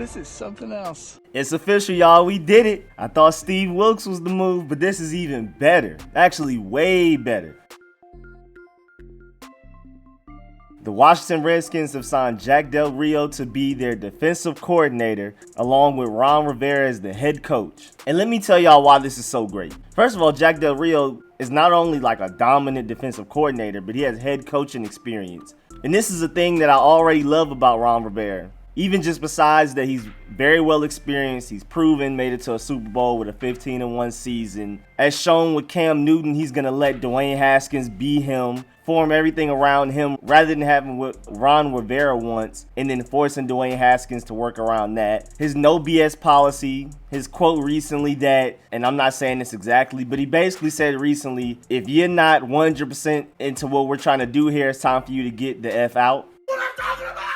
This is something else. It's official, y'all. We did it. I thought Steve Wilkes was the move, but this is even better. Actually, way better. The Washington Redskins have signed Jack Del Rio to be their defensive coordinator, along with Ron Rivera as the head coach. And let me tell y'all why this is so great. First of all, Jack Del Rio is not only like a dominant defensive coordinator, but he has head coaching experience. And this is a thing that I already love about Ron Rivera. Even just besides that he's very well experienced, he's proven, made it to a Super Bowl with a 15-1 season. As shown with Cam Newton, he's going to let Dwayne Haskins be him, form everything around him rather than having what Ron Rivera wants and then forcing Dwayne Haskins to work around that. His no BS policy, his quote recently that, and I'm not saying this exactly, but he basically said recently, if you're not 100% into what we're trying to do here, it's time for you to get the F out. What I'm talking about!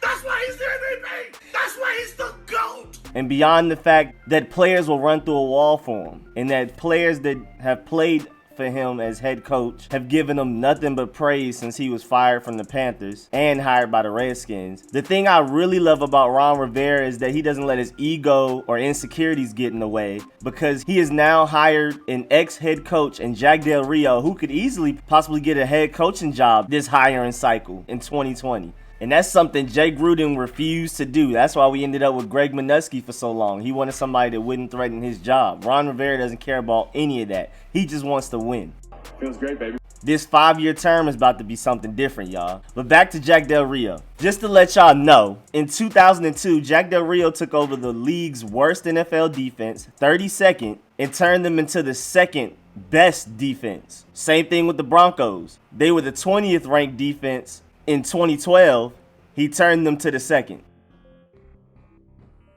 That's why he's the MVP! That's why he's the GOAT! And beyond the fact that players will run through a wall for him, and that players that have played for him as head coach have given him nothing but praise since he was fired from the Panthers and hired by the Redskins. The thing I really love about Ron Rivera is that he doesn't let his ego or insecurities get in the way, because he has now hired an ex-head coach in Jack Del Rio who could easily possibly get a head coaching job this hiring cycle in 2020. And that's something Jay Gruden refused to do. That's why we ended up with Greg Minuski for so long. He wanted somebody that wouldn't threaten his job. Ron Rivera doesn't care about any of that. He just wants to win. Feels great, baby. This 5-year term is about to be something different, y'all. But back to Jack Del Rio. Just to let y'all know, in 2002, Jack Del Rio took over the league's worst NFL defense, 32nd, and turned them into the second best defense. Same thing with the Broncos. They were the 20th ranked defense. In 2012, he turned them to the second.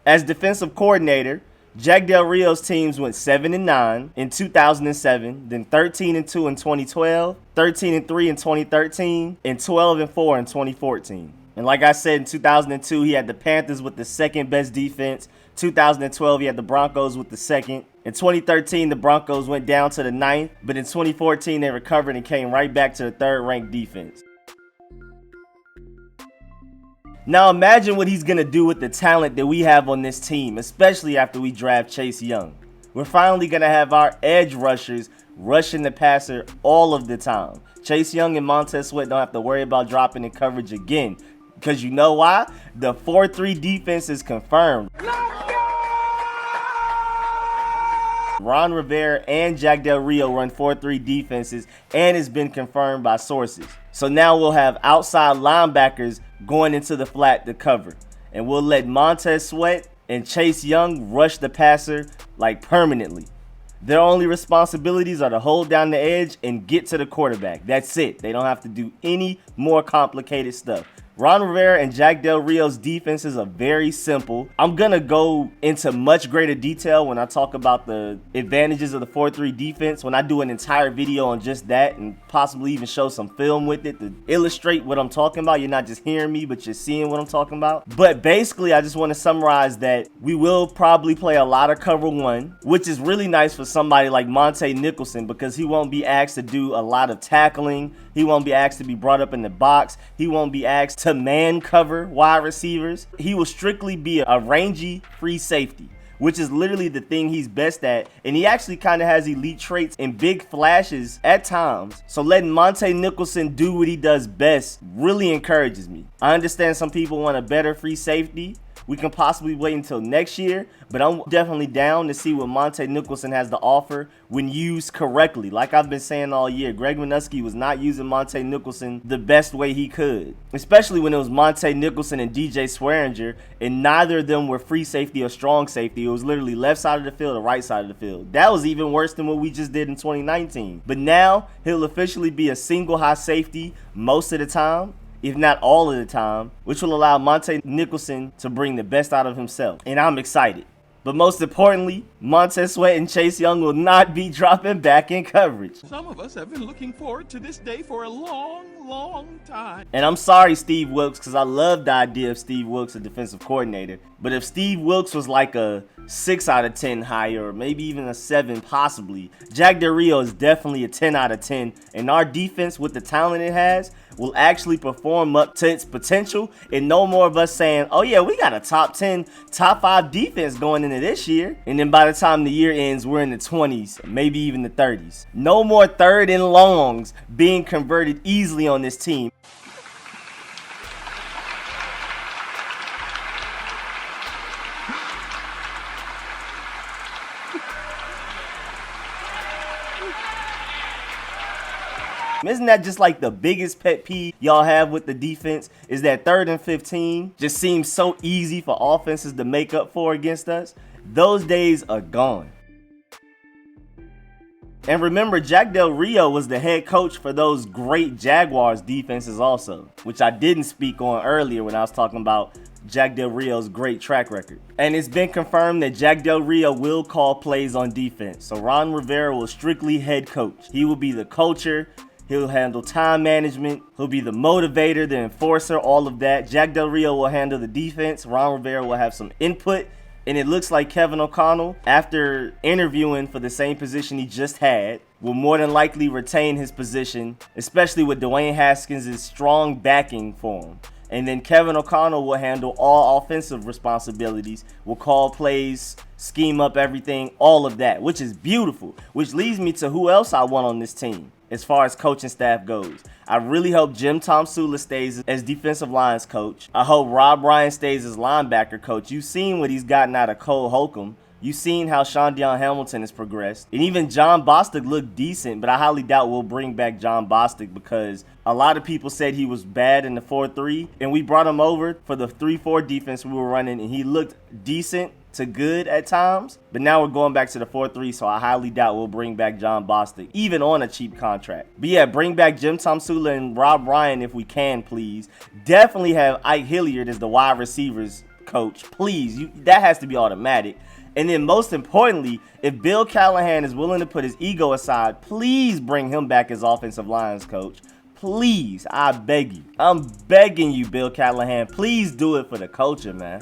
As defensive coordinator, Jack Del Rio's teams went 7-9 in 2007, then 13-2 in 2012, 13-3 in 2013, and 12-4 in 2014. And like I said, in 2002, he had the Panthers with the second best defense. 2012, he had the Broncos with the second. In 2013, the Broncos went down to the 9th, but in 2014, they recovered and came right back to the third-ranked defense. Now imagine what he's going to do with the talent that we have on this team, especially after we draft Chase Young. We're finally going to have our edge rushers rushing the passer all of the time. Chase Young and Montez Sweat don't have to worry about dropping in coverage again. Because you know why? The 4-3 defense is confirmed. Ron Rivera and Jack Del Rio run 4-3 defenses, and it's been confirmed by sources. So now we'll have outside linebackers going into the flat to cover. And we'll let Montez Sweat and Chase Young rush the passer like permanently. Their only responsibilities are to hold down the edge and get to the quarterback. That's it. They don't have to do any more complicated stuff. Ron Rivera and Jack Del Rio's defenses are very simple. I'm going to go into much greater detail when I talk about the advantages of the 4-3 defense, when I do an entire video on just that and possibly even show some film with it to illustrate what I'm talking about. You're not just hearing me, but you're seeing what I'm talking about. But basically, I just want to summarize that we will probably play a lot of cover one, which is really nice for somebody like Montae Nicholson because he won't be asked to do a lot of tackling. He won't be asked to be brought up in the box. He won't be asked to man cover wide receivers. He will strictly be a rangy free safety, which is literally the thing he's best at. And he actually kind of has elite traits and big flashes at times. So letting Montae Nicholson do what he does best really encourages me. I understand some people want a better free safety. We can possibly wait until next year, but I'm definitely down to see what Montae Nicholson has to offer when used correctly. Like I've been saying all year, Greg Minuski was not using Montae Nicholson the best way he could, especially when it was Montae Nicholson and DJ Swearinger, and neither of them were free safety or strong safety. It was literally left side of the field or right side of the field. That was even worse than what we just did in 2019. But now he'll officially be a single high safety most of the time, if not all of the time, which will allow Montae Nicholson to bring the best out of himself. And I'm excited. But most importantly, Montez Sweat and Chase Young will not be dropping back in coverage. Some of us have been looking forward to this day for a long time. And I'm sorry, Steve Wilkes, because I love the idea of Steve Wilkes, a defensive coordinator. But if Steve Wilkes was like a 6 out of 10 hire, or maybe even a 7 possibly, Jack Del Rio is definitely a 10 out of 10. And our defense, with the talent it has, will actually perform up to its potential, and no more of us saying, oh yeah, we got a top 10, top 5 defense going into this year, and then by the time the year ends, we're in the 20s, maybe even the 30s. No more third and longs being converted easily on this team. Isn't that just like the biggest pet peeve y'all have with the defense? Is that 3rd and 15 just seems so easy for offenses to make up for against us? Those days are gone. And remember, Jack Del Rio was the head coach for those great Jaguars defenses also, which I didn't speak on earlier when I was talking about Jack Del Rio's great track record. And it's been confirmed that Jack Del Rio will call plays on defense. So Ron Rivera will strictly head coach. He will be the coacher. He'll handle time management. He'll be the motivator, the enforcer, all of that. Jack Del Rio will handle the defense. Ron Rivera will have some input. And it looks like Kevin O'Connell, after interviewing for the same position he just had, will more than likely retain his position, especially with Dwayne Haskins' strong backing for him. And then Kevin O'Connell will handle all offensive responsibilities, will call plays, scheme up everything, all of that, which is beautiful. Which leads me to who else I want on this team as far as coaching staff goes. I really hope Jim Tomsula stays as defensive lines coach. I hope Rob Ryan stays as linebacker coach. You've seen what he's gotten out of Cole Holcomb. You've seen how Sean Dion Hamilton has progressed. And even John Bostic looked decent, but I highly doubt we'll bring back John Bostic because a lot of people said he was bad in the 4-3, and we brought him over for the 3-4 defense we were running, and he looked decent to good at times, but now we're going back to the 4-3, so I highly doubt we'll bring back John Bostic, even on a cheap contract. But yeah, bring back Jim Tomsula and Rob Ryan if we can, please. Definitely have Ike Hilliard as the wide receivers coach, please. That has to be automatic. And then most importantly, if Bill Callahan is willing to put his ego aside, please bring him back as offensive lines coach. Please, I beg you. I'm begging you, Bill Callahan. Please do it for the culture, man.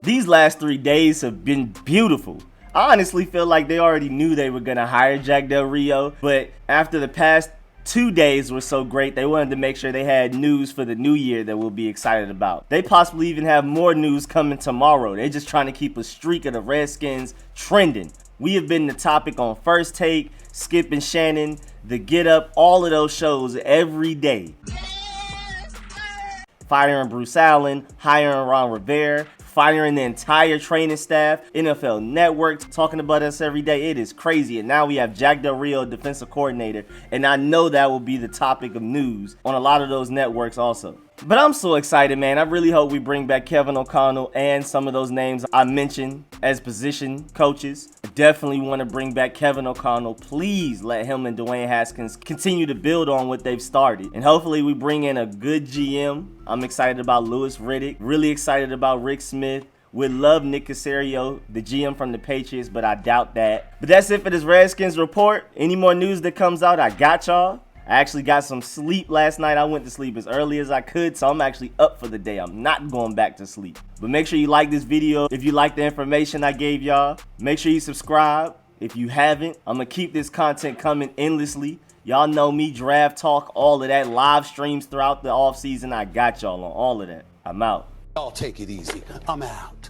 These last 3 days have been beautiful. I honestly feel like they already knew they were going to hire Jack Del Rio, but after the past 2 days were so great, they wanted to make sure they had news for the new year that we'll be excited about. They possibly even have more news coming tomorrow. They're just trying to keep a streak of the Redskins trending. We have been the topic on First Take, Skip and Shannon, The Get Up, all of those shows every day. Firing Bruce Allen, hiring Ron Rivera, firing the entire training staff, NFL Network talking about us every day. It is crazy. And now we have Jack Del Rio, defensive coordinator, and I know that will be the topic of news on a lot of those networks also. But I'm so excited, man. I really hope we bring back Kevin O'Connell and some of those names I mentioned as position coaches. I definitely want to bring back Kevin O'Connell. Please let him and Dwayne Haskins continue to build on what they've started. And hopefully we bring in a good GM. I'm excited about Louis Riddick. Really excited about Rick Smith. Would love Nick Caserio, the GM from the Patriots, but I doubt that. But that's it for this Redskins report. Any more news that comes out, I got y'all. I actually got some sleep last night. I went to sleep as early as I could, so I'm actually up for the day. I'm not going back to sleep. But make sure you like this video if you like the information I gave y'all. Make sure you subscribe if you haven't. I'm going to keep this content coming endlessly. Y'all know me, draft talk, all of that, live streams throughout the offseason. I got y'all on all of that. I'm out. Y'all take it easy. I'm out.